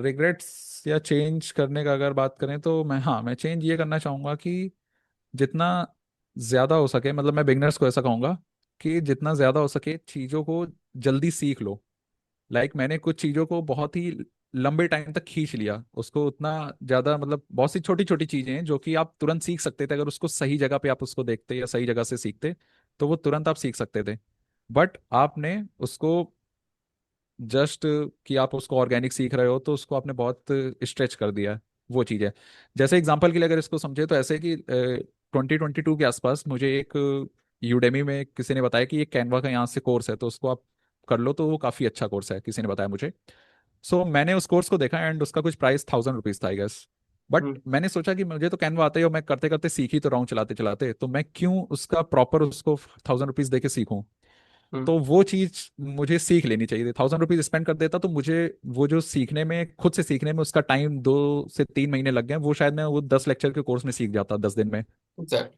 रिग्रेट्स या चेंज करने का अगर बात करें तो मैं, हाँ, मैं चेंज ये करना चाहूँगा कि जितना ज़्यादा हो सके, मतलब मैं बिगनर्स को ऐसा कहूँगा कि जितना ज़्यादा हो सके चीज़ों को जल्दी सीख लो। मैंने कुछ चीज़ों को बहुत ही लंबे टाइम तक खींच लिया, उसको उतना ज़्यादा, मतलब बहुत सी छोटी छोटी चीज़ें हैं जो कि आप तुरंत सीख सकते थे, अगर उसको सही जगह पे आप उसको देखते या सही जगह से सीखते तो वो तुरंत आप सीख सकते थे। बट आपने उसको जस्ट, कि आप उसको ऑर्गेनिक सीख रहे हो तो उसको आपने बहुत स्ट्रेच कर दिया है। वो चीज़ है। जैसे एग्जांपल के लिए अगर इसको समझे तो ऐसे कि 2022 के आसपास मुझे एक यूडेमी में किसी ने बताया कि ये कैनवा का यहाँ से कोर्स है, तो उसको आप कर लो, तो वो काफ़ी अच्छा कोर्स है, किसी ने बताया मुझे। सो मैंने उस कोर्स को देखा एंड उसका कुछ प्राइस 1000 रुपीज़ था, आई गेस। बट हम्म। मैंने सोचा कि मुझे तो कैनवा आता ही, और मैं करते करते सीख ही तो रहा हूँ चलाते चलाते, तो मैं क्यों उसका प्रॉपर उसको 1000 रुपीज़ दे के सीखूं। हम्म। तो वो चीज मुझे सीख लेनी चाहिए थी। 1000 रुपीज स्पेंड कर देता तो मुझे वो जो सीखने में, खुद से सीखने में उसका टाइम 2 से 3 महीने लग गए, वो शायद मैं वो 10 लेक्चर के कोर्स में सीख जाता 10 दिन में। एग्जैक्ट।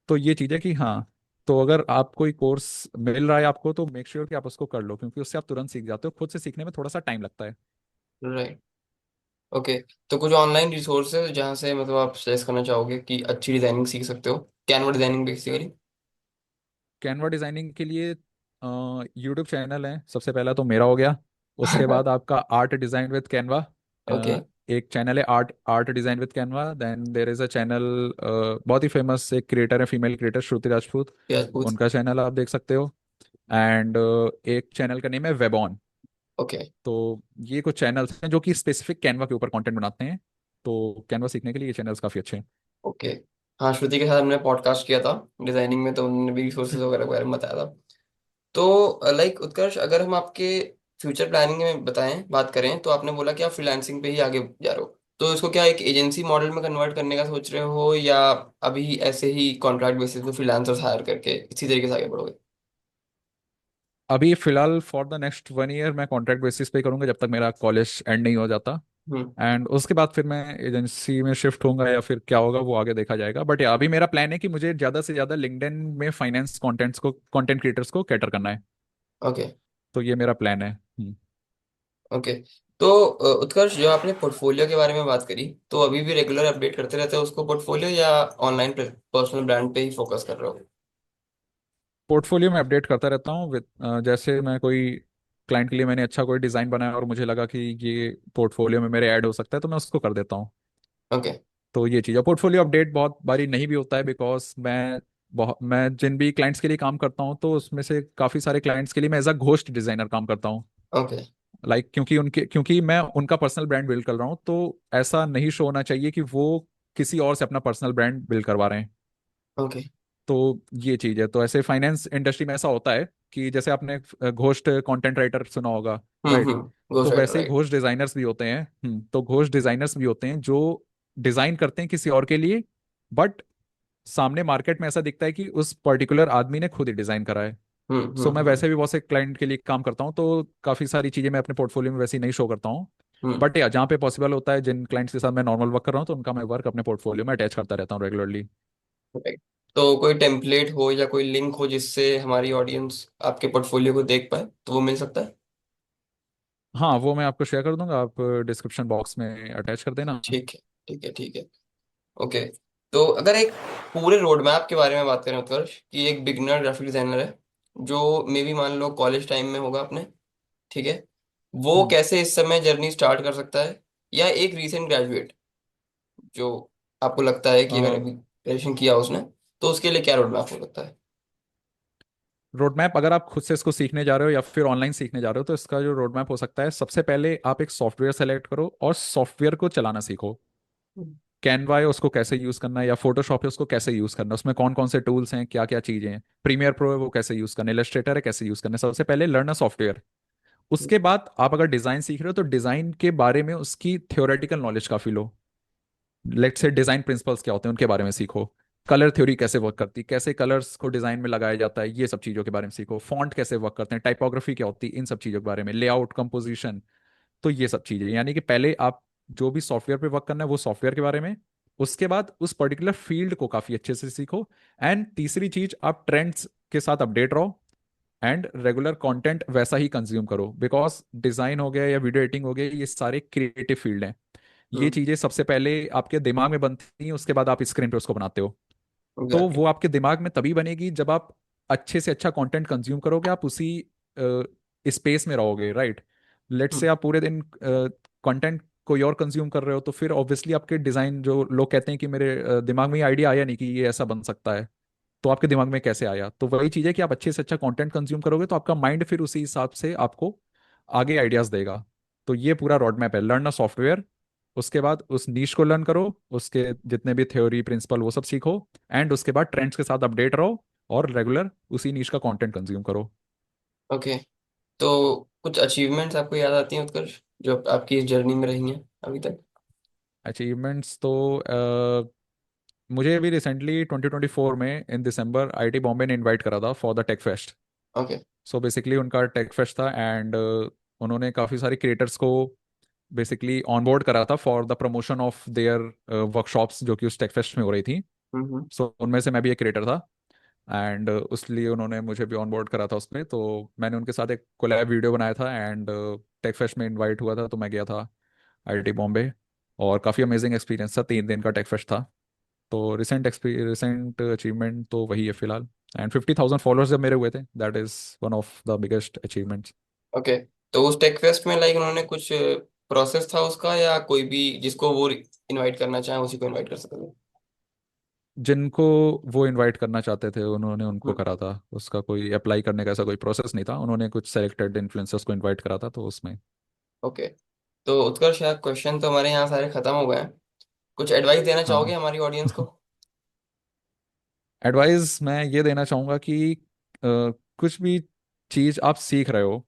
तो ये चीज है कि हाँ, तो अगर आप कोई कोर्स मिल रहा है आपको तो मेक श्योर कि आप उसको कर लो, क्योंकि उससे आप तुरंत सीख जाते हो, खुद से सीखने में थोड़ा सा टाइम लगता है। राइट। ओके। तो कुछ ऑनलाइन रिसोर्सेज जहाँ से मतलब आप सजेस्ट करना चाहोगे कि अच्छी डिजाइनिंग सीख सकते हो, Canva designing basically? Canva designing के लिए यूट्यूब चैनल है, सबसे पहला तो मेरा हो गया। उसके बाद आपका art design with Canva, okay. एक चैनल है art art design with Canva. Then there is a channel, बहुत ही फेमस एक क्रिएटर है, फीमेल क्रिएटर, श्रुति राजपूत। क्या पूछ। उनका चैनल आप देख सकते हो। एंड एक चैनल का नेम है वेबॉन। ओके। तो ये कुछ चैनल्स हैं जो कि स्पेसिफिक कैनवा के ऊपर कंटेंट बनाते हैं, तो कैनवा सीखने के लिए ये चैनल्स काफ़ी अच्छे हैं। ओके। हाँ, श्रुति के साथ हमने पॉडकास्ट किया था डिजाइनिंग में, तो उन्होंने भी रिसोर्सेज वगैरह के बारे में बताया था। तो लाइक उत्कर्ष, अगर हम आपके फ्यूचर प्लानिंग में बताएं, बात करें, तो आपने बोला कि आप फ्रीलांसिंग पे ही आगे जा रहे हो, तो इसको क्या एक एजेंसी मॉडल में कन्वर्ट करने का सोच रहे हो, या अभी ऐसे ही कॉन्ट्रैक्ट बेसिस पे फ्रीलांसर्स हायर करके इसी तरीके से आगे बढ़ोगे? अभी फिलहाल फॉर द नेक्स्ट 1 ईयर मैं कॉन्ट्रैक्ट बेसिस पे करूंगा, जब तक मेरा कॉलेज एंड नहीं हो जाता। हम्म। एंड उसके बाद फिर मैं एजेंसी में शिफ्ट होऊंगा या फिर क्या होगा वो आगे देखा जाएगा। बट अभी मेरा प्लान है कि मुझे ज़्यादा से ज़्यादा लिंक्डइन में फाइनेंस कंटेंट क्रिएटर्स को कैटर करना है। ओके। तो ये मेरा प्लान है। ओके। तो उत्कर्ष, जो आपने पोर्टफोलियो के बारे में बात करी, तो अभी भी रेगुलर अपडेट करते रहते हो उसको, पोर्टफोलियो, या ऑनलाइन पर्सनल ब्रांड पे ही फोकस कर रहे हो? पोर्टफोलियो में अपडेट करता रहता हूँ जैसे मैं कोई क्लाइंट के लिए मैंने अच्छा कोई डिज़ाइन बनाया और मुझे लगा कि ये पोर्टफोलियो में मेरे ऐड हो सकता है, तो मैं उसको कर देता हूँ। ओके। तो ये चीज़ है, पोर्टफोलियो अपडेट बहुत बारी नहीं भी होता है, बिकॉज मैं जिन भी क्लाइंट्स के लिए काम करता हूँ तो उसमें से काफ़ी सारे क्लाइंट्स के लिए मैं एज अ घोस्ट डिज़ाइनर काम करता हूँ। ओके। क्योंकि मैं उनका पर्सनल ब्रांड बिल्ड कर रहा हूँ, तो ऐसा नहीं शो होना चाहिए कि वो किसी और से अपना पर्सनल ब्रांड बिल्ड करवा रहे हैं। ओके। तो ये चीज़ है, तो ऐसे फाइनेंस इंडस्ट्री में ऐसा होता है कि जैसे आपने घोस्ट कंटेंट राइटर सुना होगा, राइट। तो गोस्ट राइटर, वैसे ही राइट। घोस्ट डिजाइनर्स भी होते हैं। तो घोस्ट डिजाइनर्स भी होते हैं जो डिजाइन करते हैं किसी और के लिए, बट सामने मार्केट में ऐसा दिखता है कि उस पर्टिकुलर आदमी ने खुद ही डिजाइन करा है। सो मैं हम्म। वैसे भी बहुत से क्लाइंट के लिए काम करता हूँ, तो काफ़ी सारी चीज़ें मैं अपने पोर्टफोलियो में वैसे ही नहीं शो करता हूँ। हम्म। बट या जहाँ पे पॉसिबल होता है, जिन क्लाइंट्स के साथ मैं नॉर्मल वर्क कर रहा हूँ, तो उनका मैं वर्क अपने पोर्टफोलियो में अटैच करता रहता हूँ रेगुलरली। राइट। तो कोई टेम्पलेट हो या कोई लिंक हो जिससे हमारी ऑडियंस आपके पोर्टफोलियो को देख पाए, तो वो मिल सकता है? हाँ, वो मैं आपको शेयर कर दूंगा, आप डिस्क्रिप्शन बॉक्स में अटैच कर देना। ठीक है, ठीक है, ठीक है। ओके। तो अगर एक पूरे रोड मैप के बारे में बात करें उत्कर्ष, कि एक बिगनर ग्राफिक डिजाइनर है जो मे बी मान लो कॉलेज टाइम में होगा अपने, ठीक है, वो हम्म। कैसे इस समय जर्नी स्टार्ट कर सकता है? या एक रीसेंट ग्रेजुएट जो आपको लगता है कि अगर अभी ग्रेजुएशन किया उसने, तो उसके लिए क्या रोड मैप हो सकता है? रोड मैप, अगर आप खुद से इसको सीखने जा रहे हो या फिर ऑनलाइन सीखने जा रहे हो, तो इसका जो रोड मैप हो सकता है, सबसे पहले आप एक सॉफ्टवेयर सेलेक्ट करो और सॉफ्टवेयर को चलाना सीखो। हम्म। कैनवा है, उसको कैसे यूज करना है, या फोटोशॉप है, उसको कैसे यूज करना है, उसमें कौन कौन से टूल्स हैं, क्या क्या चीजें हैं। प्रीमियर प्रो है, वो कैसे यूज करना है, इलस्ट्रेटर है, कैसे यूज करना है। सबसे पहले लर्न अ सॉफ्टवेयर। उसके बाद आप अगर डिजाइन सीख रहे हो, तो डिजाइन के बारे में उसकी थ्योरेटिकल नॉलेज काफी लो। लेट्स से डिजाइन प्रिंसिपल्स क्या होते हैं उनके बारे में सीखो। कलर थ्योरी कैसे वर्क करती है, कैसे कलर्स को डिजाइन में लगाया जाता है, ये सब चीजों के बारे में सीखो। फॉन्ट कैसे वर्क करते हैं, टाइपोग्राफी क्या होती है, इन सब चीजों के बारे में, लेआउट, कंपोजिशन। तो ये सब चीजें, यानी कि पहले आप जो भी सॉफ्टवेयर पे वर्क करना है वो सॉफ्टवेयर के बारे में। उसके बाद उस पर्टिकुलर फील्ड को काफी अच्छे से सीखो। एंड तीसरी चीज, आप ट्रेंड्स के साथ अपडेट रहो एंड रेगुलर कंटेंट वैसा ही कंज्यूम करो, बिकॉज डिजाइन हो गया या वीडियो एडिटिंग हो गया, ये सारे क्रिएटिव फील्ड हैं। ये हम्म। चीजें सबसे पहले आपके दिमाग में बनती हैं, उसके बाद आप स्क्रीन पे उसको बनाते हो। तो एग्जैक्टली। वो आपके दिमाग में तभी बनेगी जब आप अच्छे से अच्छा कंटेंट कंज्यूम करोगे, आप उसी स्पेस में रहोगे, राइट। लेट्स से आप पूरे दिन कंटेंट कोई और कंज्यूम कर रहे हो, तो फिर ऑब्वियसली आपके डिजाइन, जो लोग कहते हैं कि मेरे दिमाग में ये आइडिया आया नहीं कि ये ऐसा बन सकता है, तो आपके दिमाग में कैसे आया? तो वही चीज़ है कि आप अच्छे से अच्छा कंटेंट कंज्यूम करोगे, तो आपका माइंड फिर उसी हिसाब से आपको आगे आइडियाज देगा। तो ये पूरा रोड मैप है, लर्न अ सॉफ्टवेयर। उसके बाद उस नीश को लर्न करो, उसके जितने भी थ्योरी प्रिंसिपल वो सब सीखो। एंड उसके बाद ट्रेंड्स के साथ अपडेट रहो और रेगुलर उसी नीश का कंटेंट कंज्यूम करो। ओके। तो कुछ अचीवमेंट्स आपको याद आती हैं उत्कर्ष, जो आपकी इस जर्नी में रही हैं अभी तक? अचीवमेंट्स तो मुझे अभी रिसेंटली 2024 में इन दिसंबर आईआईटी बॉम्बे ने इनवाइट करा था for the tech fest. Okay. So basically उनका टेक फेस्ट था, एंड उन्होंने काफ़ी सारे क्रिएटर्स को बेसिकली ऑनबोर्ड करा था for the promotion of their workshops, जो कि उस टेक फेस्ट में हो रही थी। हम्म। सो उनमें से मैं भी एक क्रिएटर था। एंड उसलिए उन्होंने मुझे भी ऑनबोर्ड करा था उसमें, तो मैंने उनके साथ एक कोलैब वीडियो बनाया था। एंड टेक फेस्ट में इनवाइट हुआ था, तो मैं गया था आईआईटी बॉम्बे। और काफ़ी अमेजिंग एक्सपीरियंस था, 3 दिन का टेक फेस्ट था। तो रिसेंट अचीवमेंट तो वही है फिलहाल। एंड 50,000 फॉलोअर्स जब मेरे हुए थे, that is one of the biggest achievements. Okay. तो उस टेक फेस्ट में लाइक उन्होंने कुछ प्रोसेस था उसका, या कोई भी जिसको वो इनवाइट करना चाहे उसी को इनवाइट कर सकते थे? जिनको वो इनवाइट करना चाहते थे, उन्होंने उनको हम्म। करा था। उसका कोई अप्लाई करने का ऐसा कोई प्रोसेस नहीं था, उन्होंने कुछ सेलेक्टेड इन्फ्लुएंसर्स को इनवाइट करा था, तो उसमें। ओके। तो उत्कर्ष यार, क्वेश्चन तो हमारे यहाँ सारे खत्म हो गए हैं। कुछ एडवाइस देना चाहोगे हाँ। हमारी ऑडियंस को? एडवाइस मैं ये देना चाहूँगा कि कुछ भी चीज़ आप सीख रहे हो,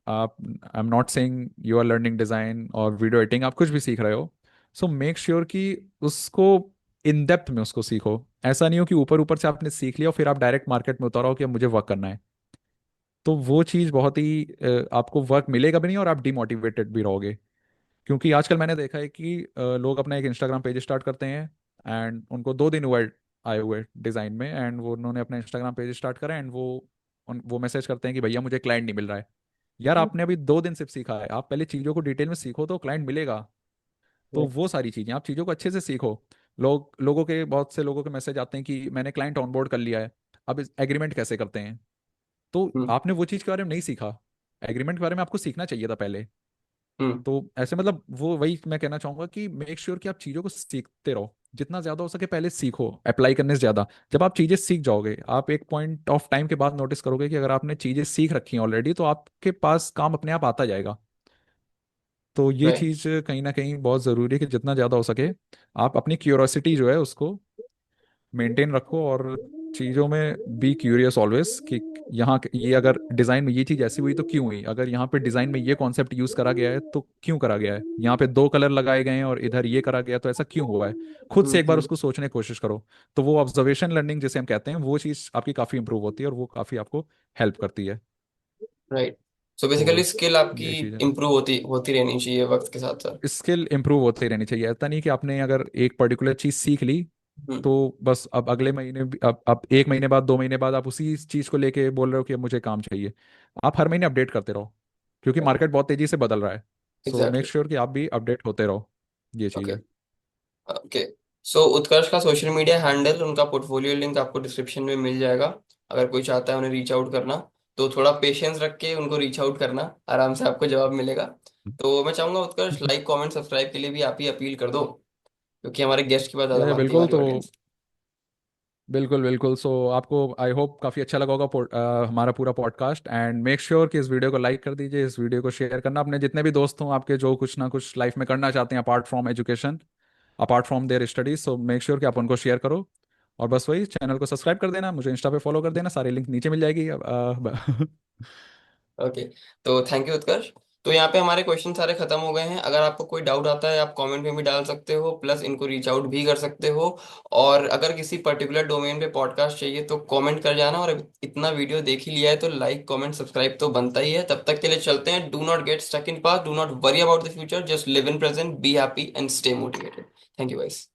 आप, I am not saying you are learning design और वीडियो एडिटिंग, आप कुछ भी सीख रहे हो, सो मेक श्योर कि उसको इन डेप्थ में उसको सीखो। ऐसा नहीं हो कि ऊपर ऊपर से आपने सीख लिया और फिर आप डायरेक्ट मार्केट में उतारो कि अब मुझे वर्क करना है। तो वो चीज़ बहुत ही आपको वर्क मिलेगा भी नहीं, और आप डिमोटिवेटेड भी रहोगे। क्योंकि आजकल मैंने देखा है कि लोग अपना एक इंस्टाग्राम पेज स्टार्ट करते हैं, एंड उनको 2 दिन हुए आए हुए डिज़ाइन में, एंड वो उन्होंने अपना इंस्टाग्राम पेज स्टार्ट करा, एंड वो मैसेज करते हैं कि भैया मुझे क्लाइंट नहीं मिल रहा है। यार, आपने अभी 2 दिन सिर्फ सीखा है, आप पहले चीज़ों को डिटेल में सीखो तो क्लाइंट मिलेगा। तो वो सारी चीज़ें, आप चीज़ों को अच्छे से सीखो। बहुत से लोगों के मैसेज आते हैं कि मैंने क्लाइंट ऑनबोर्ड कर लिया है, अब एग्रीमेंट कैसे करते हैं। तो हम्म। आपने वो चीज़ के बारे में नहीं सीखा। एग्रीमेंट के बारे में आपको सीखना चाहिए था पहले। हम्म। तो ऐसे मतलब वो वही मैं कहना चाहूंगा कि मेक श्योर कि आप चीज़ों को सीखते रहो, जितना ज़्यादा हो सके पहले सीखो, अप्लाई करने से ज़्यादा। जब आप चीज़ें सीख जाओगे, आप एक पॉइंट ऑफ टाइम के बाद नोटिस करोगे कि अगर आपने चीज़ें सीख रखी हैं ऑलरेडी, तो आपके पास काम अपने आप आता जाएगा। तो ये राइट। चीज़ कहीं ना कहीं बहुत ज़रूरी है कि जितना ज़्यादा हो सके आप अपनी क्यूरोसिटी जो है उसको मेंटेन रखो, और चीज़ों में बी क्यूरियस ऑलवेज कि यहाँ ये अगर डिज़ाइन में ये चीज़ ऐसी हुई तो क्यों हुई, अगर यहाँ पे डिज़ाइन में ये कॉन्सेप्ट यूज़ करा गया है तो क्यों करा गया है, यहाँ पे 2 कलर लगाए गए हैं और इधर ये करा गया है, तो ऐसा क्यों हुआ है। खुद से एक बार हम्म। उसको सोचने की कोशिश करो। तो वो ऑब्जर्वेशन लर्निंग जिसे हम कहते हैं, वो चीज़ आपकी काफ़ी इंप्रूव होती है और वो काफ़ी आपको हेल्प करती है। राइट। सो बेसिकली तो स्किल आपकी ये चीज़ है। इम्प्रूव होती होती रहनी चाहिए वक्त के साथ साथ। स्किल इंप्रूव होती रहनी चाहिए, ऐसा नहीं कि आपने अगर एक पर्टिकुलर चीज़ सीख ली हम्म। तो बस अब अगले महीने अब 1 महीने बाद 2 महीने बाद आप उसी चीज़ को लेके बोल रहे हो कि अब मुझे काम चाहिए। आप हर महीने अपडेट करते रहो, क्योंकि मार्केट बहुत तेज़ी से बदल रहा है। So make exactly. श्योर कि आप भी अपडेट होते रहो। ये चीज़ ओके। है। ओके। सो उत्कर्ष का सोशल मीडिया हैंडल, उनका पोर्टफोलियो लिंक आपको डिस्क्रिप्शन में मिल जाएगा। अगर कोई चाहता है उन्हें रीच आउट करना, तो थोड़ा पेशेंस रख के उनको रीच आउट करना, आराम से आपको जवाब मिलेगा। तो मैं चाहूंगा उत्कर्ष, लाइक कमेंट सब्सक्राइब के लिए भी आप ही अपील कर दो, क्योंकि हमारे गेस्ट के बाद ज्यादा भागती है बिल्कुल। हमारी तो ऑडियंस। बिल्कुल बिल्कुल। सो आपको आई होप काफ़ी अच्छा लगा होगा हमारा पूरा पॉडकास्ट। एंड मेक श्योर कि इस वीडियो को लाइक कर दीजिए, इस वीडियो को शेयर करना अपने जितने भी दोस्त हों आपके, जो कुछ ना कुछ लाइफ में करना चाहते हैं apart from education, apart from their studies. So make sure कि आप उनको शेयर करो। और बस वही, चैनल को सब्सक्राइब कर देना, मुझे इंस्टा पे फॉलो कर देना, सारी लिंक नीचे मिल जाएगी। ओके। तो थैंक यू उत्कर्ष। तो यहाँ पे हमारे क्वेश्चन सारे खत्म हो गए हैं। अगर आपको कोई डाउट आता है आप कमेंट में भी डाल सकते हो, प्लस इनको रीच आउट भी कर सकते हो। और अगर किसी पर्टिकुलर डोमेन पे पॉडकास्ट चाहिए तो कमेंट कर जाना। और इतना वीडियो देख ही लिया है तो लाइक कमेंट सब्सक्राइब तो बनता ही है। तब तक के लिए चलते हैं। Do not get stuck in past, do not worry about the future, just live in present, be happy and stay motivated. Thank you guys.